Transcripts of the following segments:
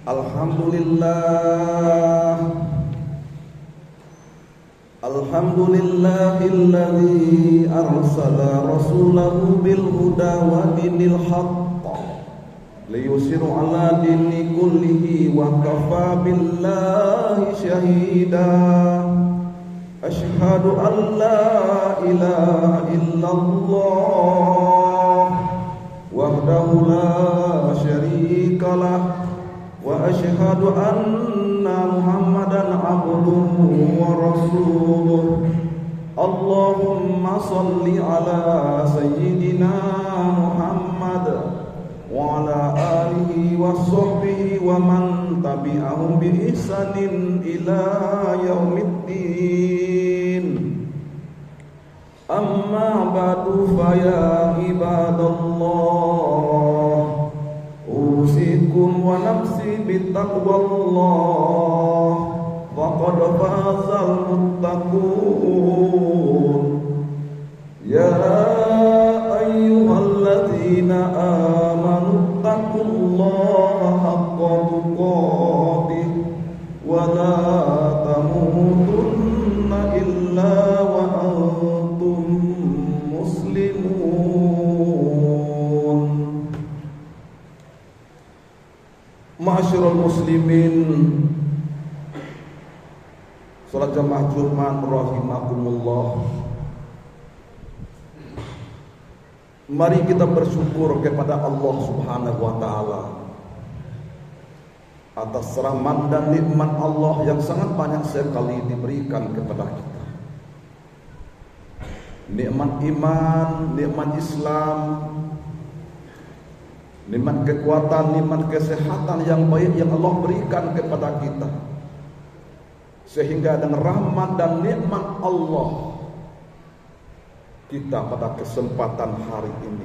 Alhamdulillah, alhamdulillahilladzi arsala rasulahu bil huda wa dinil haqq liyusira ala dini kullihi wa kafa billahi syahida. Asyhadu an la ilaha illallah wahdahu la syarikalah wa asyhadu anna Muhammadan abduhu wa rasuluh. Allahumma salli ala sayyidina Muhammad wa ala alihi wa sahbihi wa man tabi'ahum bi ihsanin ila yaumiddin. Amma ba'du fa ya ibadallah, usikum wa nafsi bittaqwallah, faqad fazal muttaqun. Ya ayyuhalladzina amanu taqullaha haqqa tuqatih wa la tamutunna illa wa antum muslimun. Ma'asyiral muslimin, salat jamaah Jumat rahimakumullah. Mari kita bersyukur kepada Allah Subhanahu wa taala atas rahmat dan nikmat Allah yang sangat banyak sekali diberikan kepada kita. Nikmat iman, nikmat Islam, nikmat kekuatan, nikmat kesehatan yang baik yang Allah berikan kepada kita, sehingga dengan rahmat dan nikmat Allah kita pada kesempatan hari ini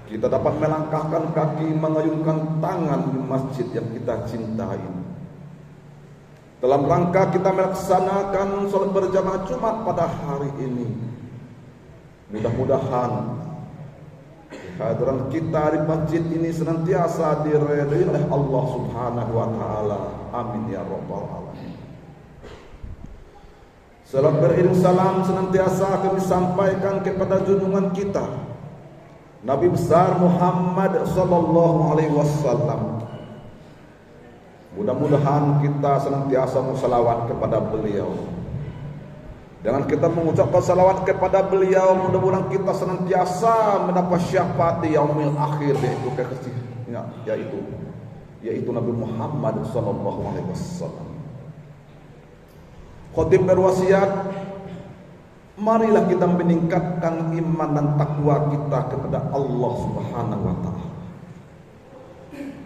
kita dapat melangkahkan kaki, mengayunkan tangan di masjid yang kita cintai dalam rangka kita melaksanakan salat berjamaah Jumat pada hari ini. Mudah-mudahan kehadiran kita di masjid ini senantiasa diridhai oleh Allah Subhanahu wa taala. Amin ya rabbal alamin. Salam beriring salam senantiasa kami sampaikan kepada junjungan kita Nabi besar Muhammad sallallahu alaihi wasallam. Mudah-mudahan kita senantiasa bersalawat kepada beliau. Dengan kita mengucapkan salawat kepada beliau, mudah-mudahan kita senantiasa mendapat syafaat di yaumil akhir, yaitu Nabi Muhammad sallallahu alaihi wasallam. Khatib berwasiat, marilah kita meningkatkan iman dan takwa kita kepada Allah Subhanahu wa taala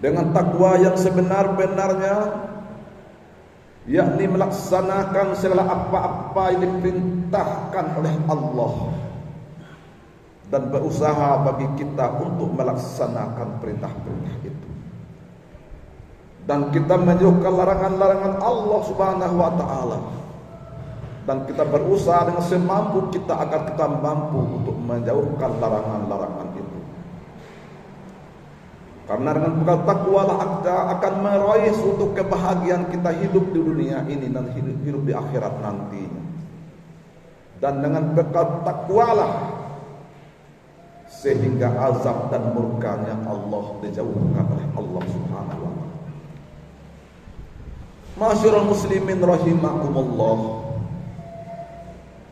dengan takwa yang sebenar-benarnya, yakni melaksanakan segala apa-apa yang diperintahkan oleh Allah dan berusaha bagi kita untuk melaksanakan perintah-perintah itu, dan kita menjauhkan larangan-larangan Allah Subhanahu wa taala, dan kita berusaha dengan semampu kita agar kita mampu untuk menjauhkan larangan-larangan itu. Karena dengan bekal takwa lah kita akan meraih suatu kebahagiaan kita hidup di dunia ini dan hidup di akhirat nantinya. Dan dengan bekal takwa lah sehingga azab dan murkanya Allah dijauhkan oleh Allah Subhanahu wa taala. Ma'asyiral muslimin rahimakumullah.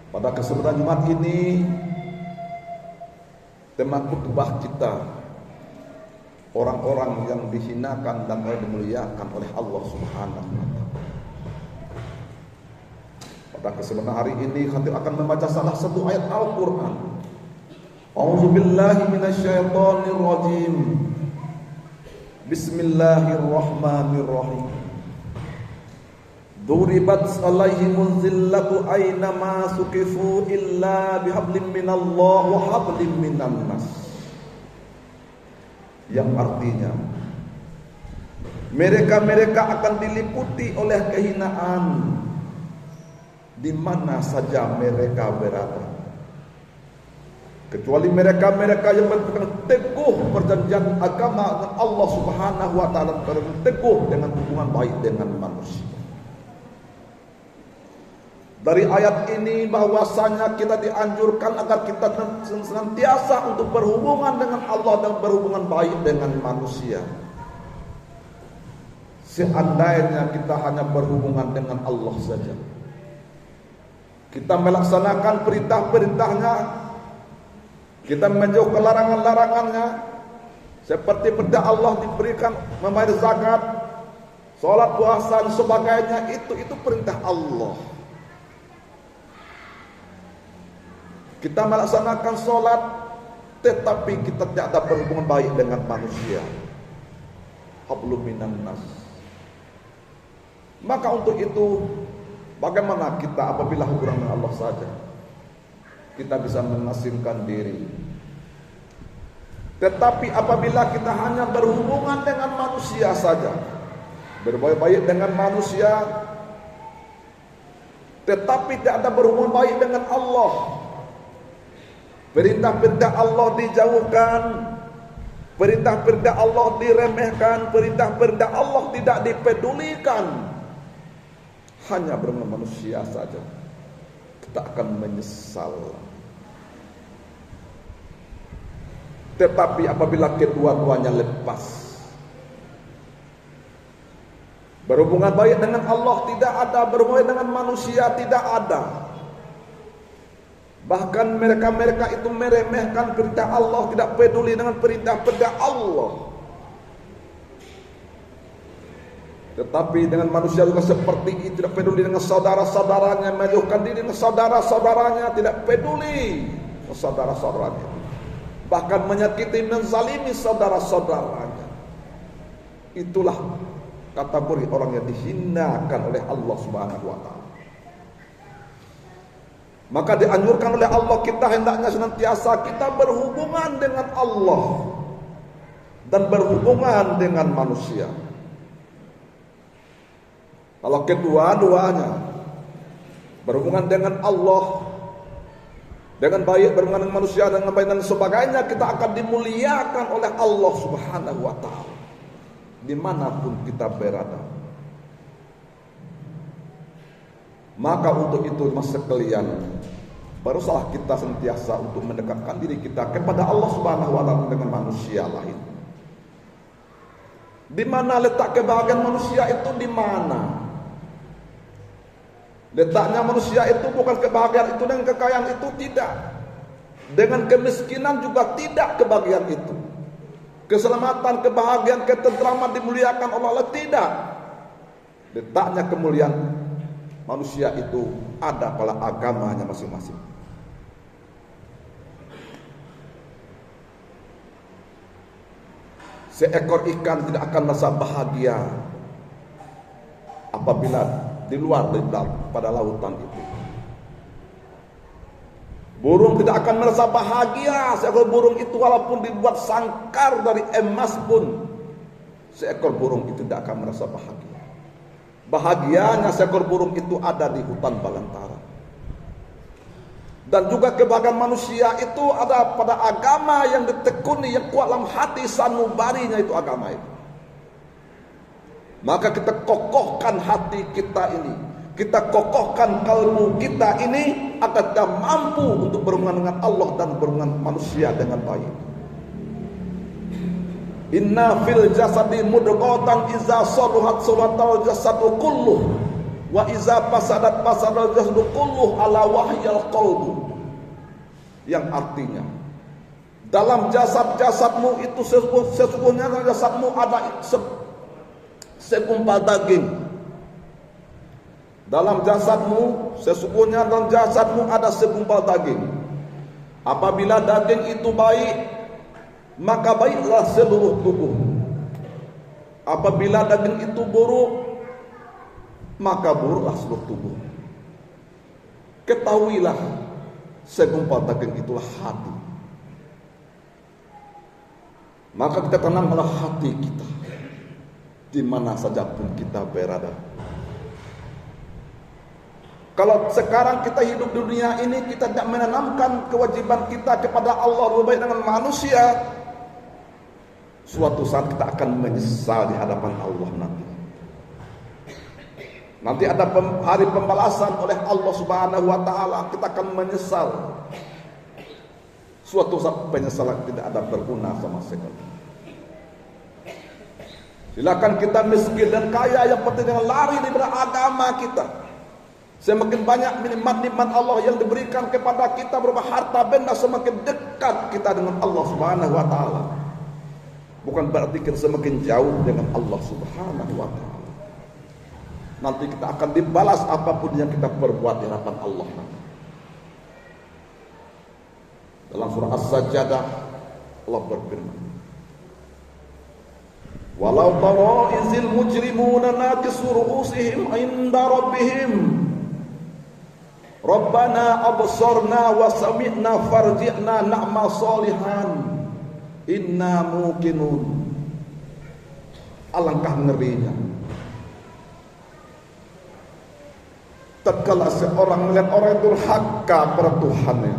Pada kesempatan Jumat ini, tema khutbah kita orang-orang yang dihinakan dan dimuliakan oleh Allah Subhanahu wa taala. Pada kesempatan hari ini khatib akan membaca salah satu ayat Al-Qur'an. A'udzubillahi minasyaitonir rajim. Bismillahirrahmanirrahim. Duribat alaihimuz zillatu aynama suqifu illa bihablim minallah wa hablim minan nas. Yang artinya mereka akan diliputi oleh kehinaan di mana saja mereka berada, kecuali mereka yang berpegang teguh perjanjian agama dengan Allah Subhanahu wa taala, berteguh dengan hubungan baik dengan manusia. Dari ayat ini bahwasanya kita dianjurkan agar kita senantiasa untuk berhubungan dengan Allah dan berhubungan baik dengan manusia. Seandainya kita hanya berhubungan dengan Allah saja, kita melaksanakan perintah-perintahnya, kita menjauhi larangan-larangannya, seperti perintah Allah diberikan membayar zakat, sholat, puasa dan sebagainya, itu perintah Allah. Kita melaksanakan sholat, tetapi kita tidak ada berhubungan baik dengan manusia. Hablum minan nas. Maka untuk itu, bagaimana kita apabila hubungan dengan Allah saja, kita bisa mengasingkan diri. Tetapi apabila kita hanya berhubungan dengan manusia saja, berbuat baik dengan manusia, tetapi tidak ada berhubungan baik dengan Allah, perintah-perintah Allah dijauhkan, perintah-perintah Allah diremehkan, perintah-perintah Allah tidak dipedulikan, hanya berhubungan manusia saja, kita akan menyesal. Tetapi apabila kedua-duanya lepas, berhubungan baik dengan Allah tidak ada, berhubungan dengan manusia tidak ada. Bahkan mereka itu meremehkan perintah Allah, tidak peduli dengan perintah-perintah Allah. Tetapi dengan manusia juga seperti itu, tidak peduli dengan saudara-saudaranya, menjauhkan diri dengan saudara-saudaranya, tidak peduli dengan saudara-saudaranya, bahkan menyakiti, menzalimi saudara-saudaranya. Itulah kategori orang yang dihinakan oleh Allah Subhanahu wa taala. Maka dianjurkan oleh Allah, kita hendaknya senantiasa kita berhubungan dengan Allah dan berhubungan dengan manusia. Kalau kedua-duanya berhubungan dengan Allah dengan baik, berhubungan dengan manusia dengan baik dan sebagainya, kita akan dimuliakan oleh Allah Subhanahu wa taala dimanapun kita berada. Maka untuk itu mas sekalian, barulah kita sentiasa untuk mendekatkan diri kita kepada Allah Subhanahu wa taala dengan manusia lain. Di mana letak kebahagiaan manusia itu, di mana? Letaknya manusia itu bukan kebahagiaan itu dengan kekayaan itu, tidak. Dengan kemiskinan juga tidak kebahagiaan itu. Keselamatan, kebahagiaan, ketentraman dimuliakan oleh Allah, tidak. Letaknya kemuliaan manusia itu ada pada agamanya masing-masing. Seekor ikan tidak akan merasa bahagia apabila di luar pada lautan itu. Burung tidak akan merasa bahagia, seekor burung itu walaupun dibuat sangkar dari emas pun, seekor burung itu tidak akan merasa bahagia. Bahagianya seekor burung itu ada di hutan belantara. Dan juga kebahagiaan manusia itu ada pada agama yang ditekuni, yang kuat dalam hati sanubarinya itu agama itu. Maka kita kokohkan hati kita ini, kita kokohkan kalbu kita ini, agar kita mampu untuk berhubungan dengan Allah dan berhubungan manusia dengan baik. Inna fil jasadi mudghatan iza saluhat salatal jasadu kulluh wa iza fasadat fasadal jasadu kulluh ala wahyal qalbu. Yang artinya, dalam jasad-jasadmu itu sesungguhnya jasadmu ada segumpal daging. Dalam jasadmu, sesungguhnya dalam jasadmu ada segumpal daging. Apabila daging itu baik, maka baiklah seluruh tubuh. Apabila daging itu buruk, maka buruklah seluruh tubuh. Ketahuilah, segumpal daging itulah hati. Maka kita tanamkanlah hati kita di mana saja pun kita berada. Kalau sekarang kita hidup di dunia ini, kita tidak menanamkan kewajiban kita kepada Allah lebih baik dengan manusia, Suatu saat kita akan menyesal di hadapan Allah nanti. Nanti ada hari pembalasan oleh Allah Subhanahu wa taala, kita akan menyesal. Suatu saat penyesalan tidak ada berguna sama sekali. Silakan kita miskin dan kaya, yang penting jangan lari daripada agama kita. Semakin banyak nikmat-nikmat Allah yang diberikan kepada kita berupa harta benda, semakin dekat kita dengan Allah Subhanahu wa taala. Bukan berarti kita semakin jauh dengan Allah Subhanahu wa taala. Nanti kita akan dibalas apapun yang kita perbuat di hadapan Allah. Dalam surah As-Sajdah Allah berfirman, walau tara izil mujrimuna nakisu ru'usihim 'inda rabbihim Rabbana absarna wa sami'na farji'na na'mal salihan inna muqinun. Alangkah ngerinya tatkala seorang melihat orang yang durhaka pada Tuhannya,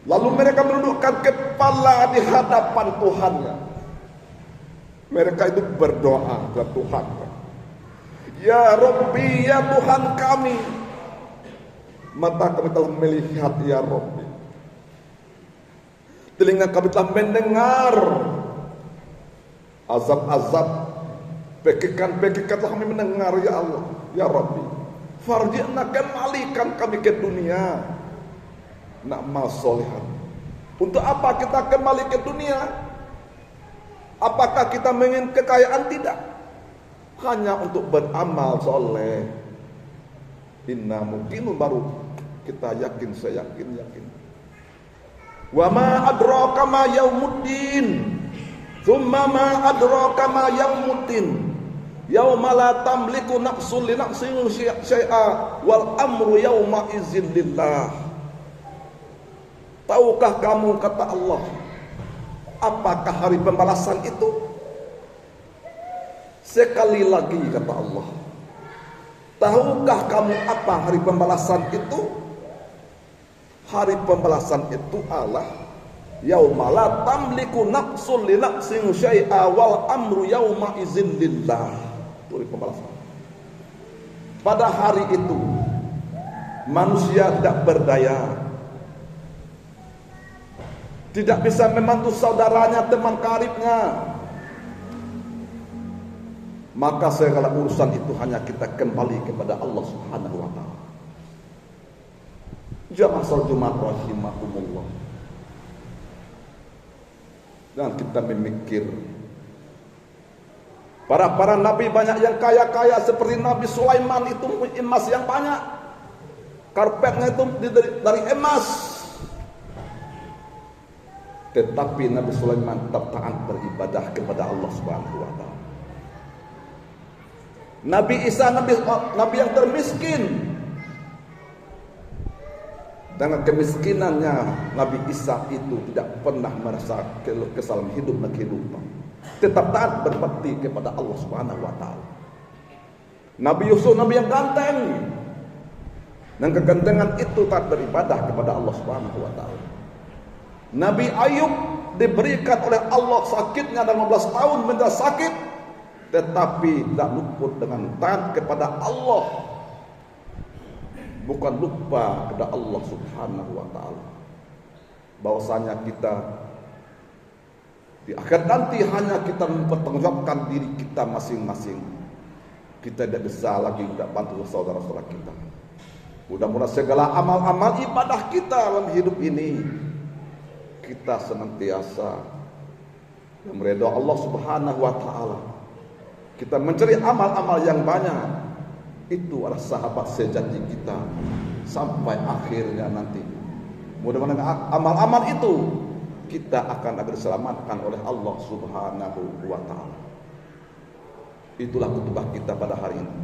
lalu mereka menundukkan kepala di hadapan Tuhannya. Mereka itu berdoa kepada Tuhan, ya Rabbi, ya Tuhan kami, mata kami telah melihat, ya Rabbi, telinga kami telah mendengar azab-azab, pekikan-pekikan telah kami mendengar, ya Allah, ya Rabbi, farji'na, kembalikan kami ke dunia, na'mal sholihan. Untuk apa kita kembali ke dunia? Apakah kita ingin kekayaan? Tidak. Hanya untuk beramal soleh. Inna muqinun, baru kita yakin, saya yakin. Wa ma adraka ma yaumuddin. Tsumma ma adraka ma yaumuddin. Yauma la tamliku nafsun li nafsin syai'a wal amru yauma idzin lillah. Tahukah kamu, kata Allah, apakah hari pembalasan itu? Sekali lagi kata Allah, tahukah kamu apa hari pembalasan itu? Hari pembalasan itu adalah yauma la tamliku nafsun li nafsin syai'a wal amru yauma idzin lillah. Itu hari pembalasan. Pada hari itu manusia tidak berdaya, tidak bisa membantu saudaranya, teman karibnya. Maka segala urusan itu hanya kita kembali kepada Allah Subhanahu wa taala. Jamaah salat Jumat rahimakumullah. Dan kita memikir para nabi banyak yang kaya-kaya, seperti Nabi Sulaiman itu emas yang banyak. Karpetnya itu dari emas. Tetapi Nabi Sulaiman tetap taat beribadah kepada Allah Subhanahu wa taala. Nabi Isa, nabi yang termiskin, dengan kemiskinannya Nabi Isa itu tidak pernah merasa kesalahan hidup dan kehidupan, tetap taat berbakti kepada Allah Subhanahu wa taala. Nabi Yusuf, nabi yang ganteng, dan kegantengan itu taat beribadah kepada Allah Subhanahu wa taala. Nabi Ayub diberikan oleh Allah sakitnya 15 tahun menderita sakit, tetapi tidak luput dengan taat kepada Allah. Bukan lupa kepada Allah Subhanahu wa taala. Bahwasanya kita di akhir nanti hanya kita mempertanggungjawabkan diri kita masing-masing. Kita tidak bisa lagi tidak bantu saudara-saudara kita. Mudah-mudahan segala amal-amal ibadah kita dalam hidup ini kita senantiasa meridhai Allah Subhanahu wa taala. Kita mencari amal-amal yang banyak. Itu adalah sahabat sejati kita sampai akhirnya nanti. Mudah-mudahan amal-amal itu kita akan diselamatkan oleh Allah Subhanahu wa taala. Itulah khutbah kita pada hari ini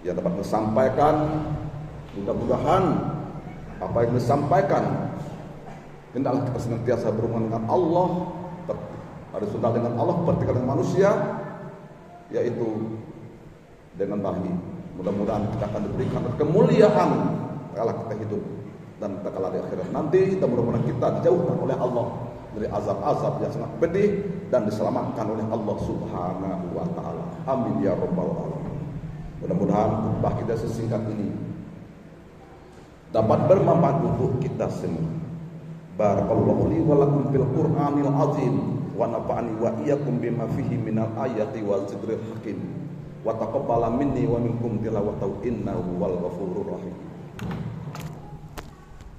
yang dapat disampaikan. Mudah-mudahan apa yang disampaikan hendaklah kita senantiasa berhubungan dengan Allah, harus sudah dengan Allah, bertikah dengan manusia, yaitu dengan baik. Mudah-mudahan kita akan diberikan kemuliaan kala kita hidup dan kala di akhirat nanti. Mudah-mudahan kita dijauhkan oleh Allah dari azab-azab yang sangat pedih dan diselamatkan oleh Allah Subhanahu wa taala. Amin ya rabbal alamin. Mudah-mudahan khutbah kita sesingkat ini dapat bermanfaat untuk kita semua. Barakallahu li wa lakum fil Qur'anil azim wa nafa'ani wa iyyakum bima fihi minal ayati wa zikril hakim wa taqabbala minni wa minkum tilawatahu innahu wal ghafurur rahim.